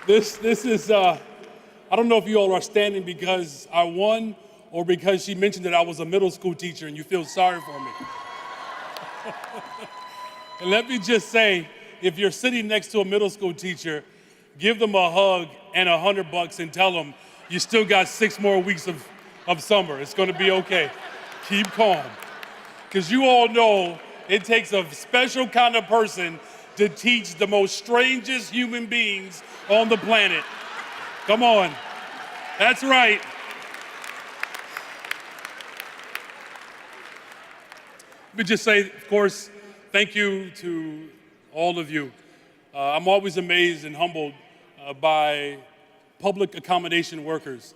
This is, I don't know if you all are standing because I won or because she mentioned that I was a middle school teacher and you feel sorry for me. And let me just say, if you're sitting next to a middle school teacher, give them a hug and $100 and tell them you still got 6 more weeks of summer. It's gonna be okay. Keep calm. Because you all know it takes a special kind of person to teach the most strangest human beings on the planet. Come on. That's right. Let me just say, of course, thank you to all of you. I'm always amazed and humbled by public accommodation workers,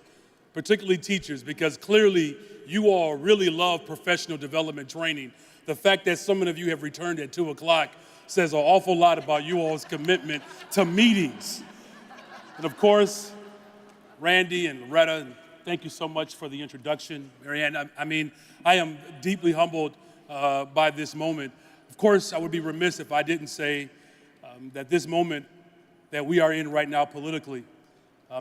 particularly teachers, because clearly you all really love professional development training. The fact that so many of you have returned at 2 o'clock says an awful lot about you all's commitment to meetings. And of course, Randy and Loretta, thank you so much for the introduction. Marianne, I am deeply humbled by this moment. Of course, I would be remiss if I didn't say that this moment that we are in right now politically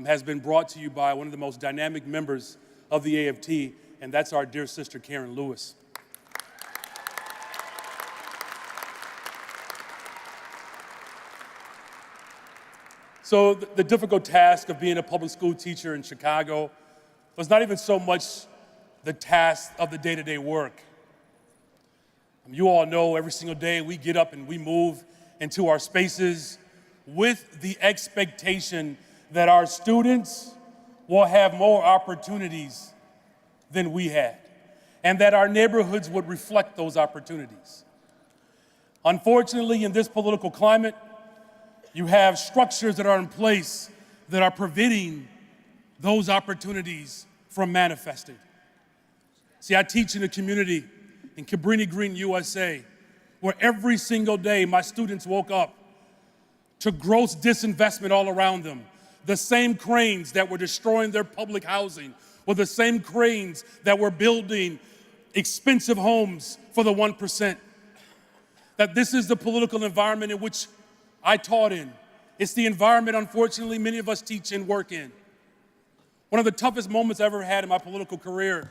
has been brought to you by one of the most dynamic members of the AFT, and that's our dear sister, Karen Lewis. So the difficult task of being a public school teacher in Chicago was not even so much the task of the day-to-day work. You all know every single day we get up and we move into our spaces with the expectation that our students will have more opportunities than we had, and that our neighborhoods would reflect those opportunities. Unfortunately, in this political climate, you have structures that are in place that are preventing those opportunities from manifesting. See, I teach in a community in Cabrini Green, USA, where every single day my students woke up to gross disinvestment all around them. The same cranes that were destroying their public housing were the same cranes that were building expensive homes for the 1%. That this is the political environment in which I taught in. It's the environment, unfortunately, many of us teach and work in. One of the toughest moments I ever had in my political career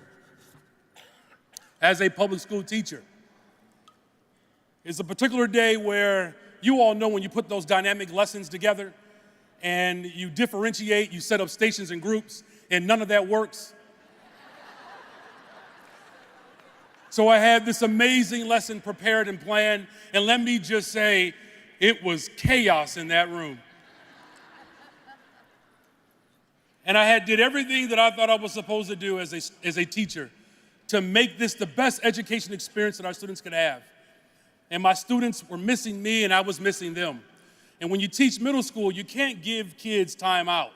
as a public school teacher is a particular day where you all know when you put those dynamic lessons together and you differentiate, you set up stations and groups, and none of that works. So I had this amazing lesson prepared and planned, and let me just say, it was chaos in that room. And I did everything that I thought I was supposed to do as a teacher to make this the best education experience that our students could have. And my students were missing me and I was missing them. And when you teach middle school, you can't give kids time out.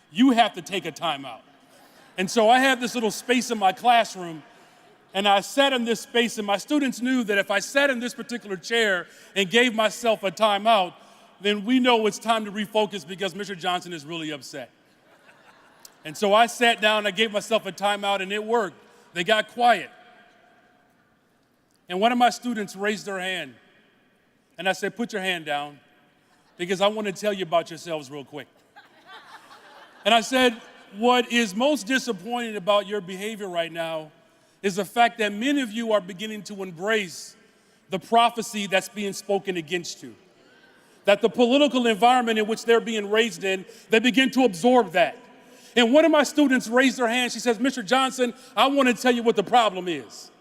You have to take a time out. And so I had this little space in my classroom, and I sat in this space, and my students knew that if I sat in this particular chair and gave myself a timeout, then we know it's time to refocus because Mr. Johnson is really upset. And so I sat down, I gave myself a timeout, and it worked. They got quiet. And one of my students raised their hand, and I said, put your hand down, because I want to tell you about yourselves real quick. And I said, what is most disappointing about your behavior right now is the fact that many of you are beginning to embrace the prophecy that's being spoken against you. That the political environment in which they're being raised in, they begin to absorb that. And one of my students raised her hand. She says, Mr. Johnson, I want to tell you what the problem is.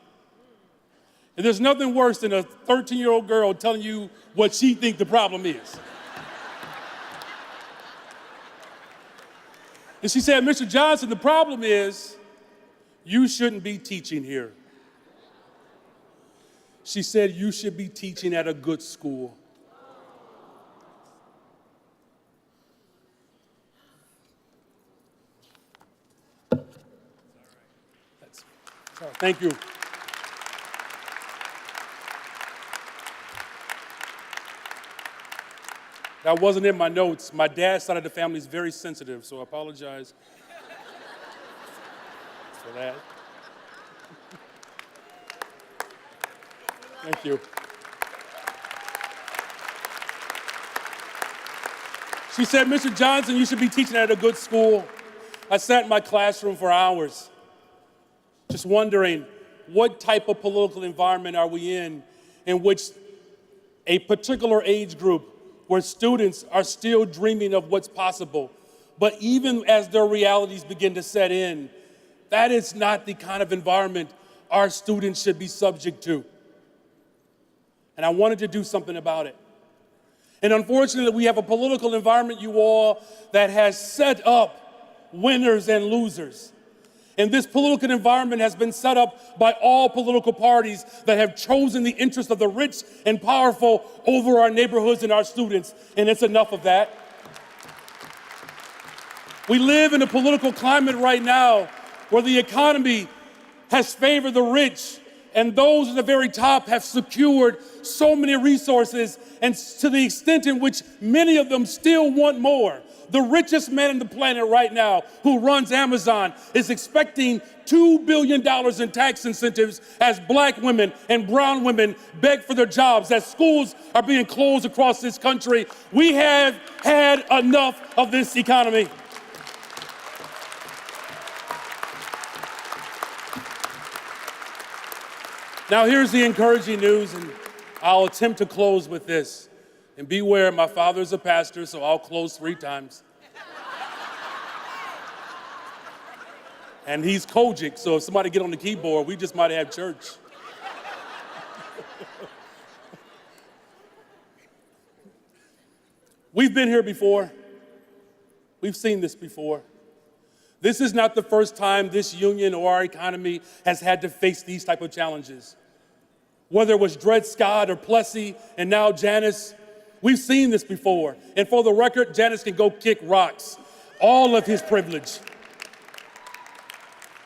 And there's nothing worse than a 13-year-old girl telling you what she thinks the problem is. And she said, Mr. Johnson, the problem is you shouldn't be teaching here. She said, you should be teaching at a good school. Thank you. That wasn't in my notes. My dad's side of the family is very sensitive, so I apologize for that. Thank you. She said, Mr. Johnson, you should be teaching at a good school. I sat in my classroom for hours, just wondering what type of political environment are we in which a particular age group where students are still dreaming of what's possible, but even as their realities begin to set in, that is not the kind of environment our students should be subject to. And I wanted to do something about it. And unfortunately, we have a political environment, you all, that has set up winners and losers. And this political environment has been set up by all political parties that have chosen the interest of the rich and powerful over our neighborhoods and our students. And it's enough of that. We live in a political climate right now where the economy has favored the rich, and those at the very top have secured so many resources, and to the extent in which many of them still want more. The richest man on the planet right now, who runs Amazon, is expecting $2 billion in tax incentives as black women and brown women beg for their jobs, as schools are being closed across this country. We have had enough of this economy. Now, here's the encouraging news, and I'll attempt to close with this. And beware, my father's a pastor, so I'll close 3 times. And he's Kojic, so if somebody get on the keyboard, we just might have church. We've been here before. We've seen this before. This is not the first time this union or our economy has had to face these type of challenges. Whether it was Dred Scott or Plessy and now Janice, we've seen this before. And for the record, Janice can go kick rocks, all of his privilege.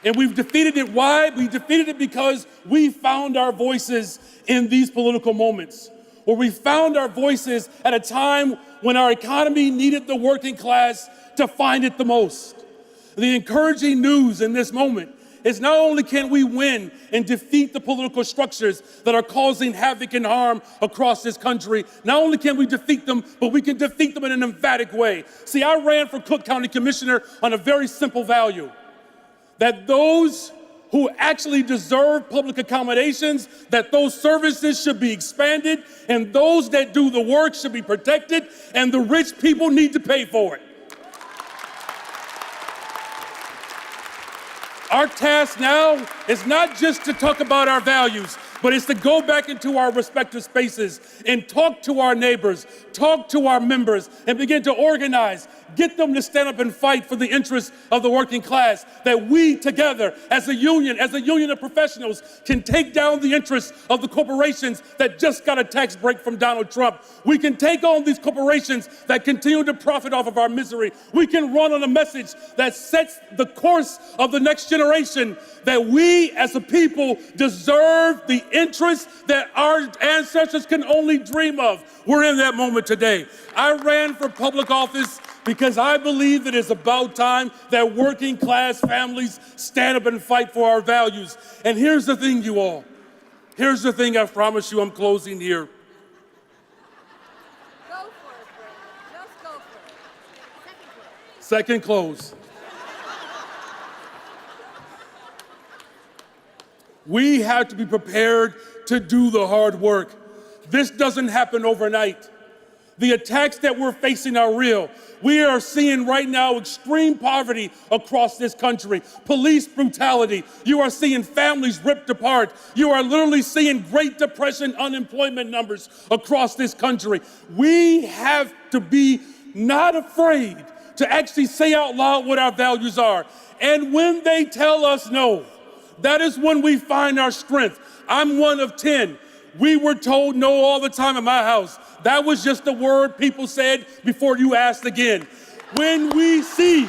And we've defeated it. Why? We defeated it because we found our voices in these political moments, where we found our voices at a time when our economy needed the working class to find it the most. The encouraging news in this moment is not only can we win and defeat the political structures that are causing havoc and harm across this country, not only can we defeat them, but we can defeat them in an emphatic way. See, I ran for Cook County Commissioner on a very simple value, that those who actually deserve public accommodations, that those services should be expanded, and those that do the work should be protected, and the rich people need to pay for it. Our task now is not just to talk about our values, but it's to go back into our respective spaces and talk to our neighbors, talk to our members, and begin to organize, get them to stand up and fight for the interests of the working class, that we together as a union of professionals, can take down the interests of the corporations that just got a tax break from Donald Trump. We can take on these corporations that continue to profit off of our misery. We can run on a message that sets the course of the next generation, that we as a people deserve the interests that our ancestors can only dream of. We're in that moment today. I ran for public office because I believe it is about time that working class families stand up and fight for our values. And here's the thing, you all. Here's the thing, I promise you, I'm closing here. Go for it, Brent. Just go for it. Second close. We have to be prepared to do the hard work. This doesn't happen overnight. The attacks that we're facing are real. We are seeing right now extreme poverty across this country, police brutality. You are seeing families ripped apart. You are literally seeing Great Depression unemployment numbers across this country. We have to be not afraid to actually say out loud what our values are. And when they tell us no, that is when we find our strength. I'm one of 10. We were told no all the time in my house. That was just the word people said before you asked again. When we see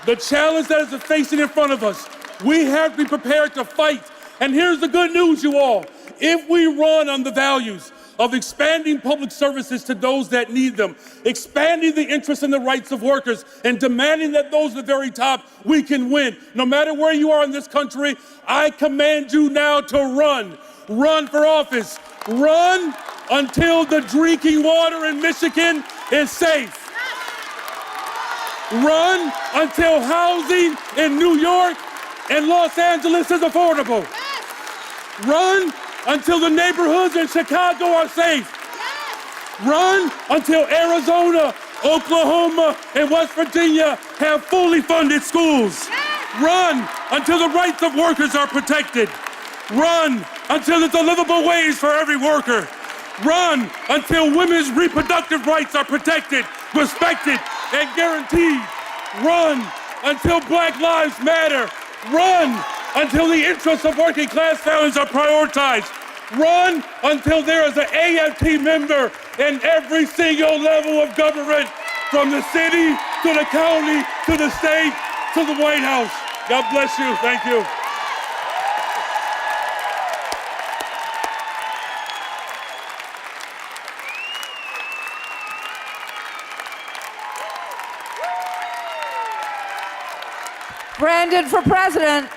the challenge that is facing in front of us, we have to be prepared to fight. And here's the good news, you all. If we run on the values of expanding public services to those that need them, expanding the interests and the rights of workers, and demanding that those at the very top, we can win. No matter where you are in this country, I command you now to run. Run for office. Run until the drinking water in Michigan is safe. Run until housing in New York and Los Angeles is affordable. Run until the neighborhoods in Chicago are safe. Run until Arizona, Oklahoma, and West Virginia have fully funded schools. Run until the rights of workers are protected. Run until there's a livable wage for every worker. Run until women's reproductive rights are protected, respected, and guaranteed. Run until Black Lives Matter. Run until the interests of working class families are prioritized. Run until there is an AFT member in every single level of government, from the city to the county to the state to the White House. God bless you. Thank you. Brandon for president.